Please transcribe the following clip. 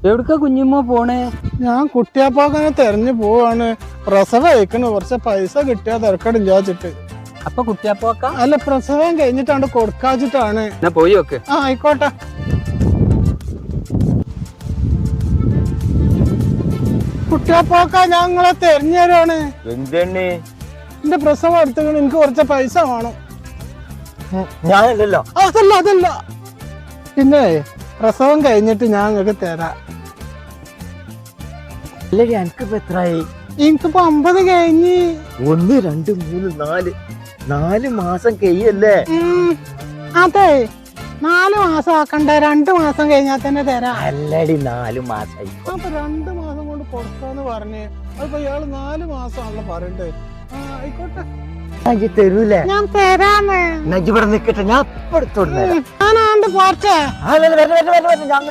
എവിടക്ക കുഞ്ഞുമ്മ പോണേ? ഞാൻ കുട്ടിയാപ്പാക്കനെ തെരഞ്ഞു പോവാണ്. പ്രസവം അയക്കണ്, കുറച്ച് പൈസ കിട്ടിയാ തിരക്കടില്ലാച്ചിട്ട്. അപ്പൊ കുട്ടിയാപ്പാക്ക അല്ല, പ്രസവം കഴിഞ്ഞിട്ടാണ്ട് കൊടുക്കാച്ചിട്ടാണ്. എന്നാ പോയി നോക്ക്. ആ ആയിക്കോട്ടെ. കുട്ടിയാപ്പാക്ക ഞങ്ങളെ തെരഞ്ഞു തരാണ്. എന്തെണ്ണേ? എന്റെ പ്രസവം എടുത്തുകൊണ്ട് എനിക്ക് കുറച്ച് പൈസ വേണം. ഞാനല്ലല്ലോ. അതല്ല പിന്നെ പ്രസവം കഴിഞ്ഞിട്ട് ഞാൻ നിങ്ങൾക്ക് തരാം. അല്ലേ എനിക്കിപ്പോ എത്രയായി? എനിക്കിപ്പോ 50 കഴിഞ്ഞ്. 1 2 3 4 മാസം കഴിയല്ലേ? അതെ, 4 മാസം ആക്കണ്ട, 2 മാസം കഴിഞ്ഞാൽ തന്നെ തരാം. അല്ലടി 4 മാസായി. അപ്പൊ 2 മാസം കൊണ്ട് കൊടുക്കാന്ന് പറഞ്ഞ് അപ്പൊ ഇയാള് 4 മാസമാണല്ലോ പറയണ്ടേ. ആയിക്കോട്ടെ, തരൂലേ? ഞാൻ തരാന്ന്. ഇവിടെ നിക്കട്ടെ, ഞാൻ ഇപ്പൊ എടുത്തോണ്ട് ഞാനാണ്ട് പോർച്ചേ. ഞാൻ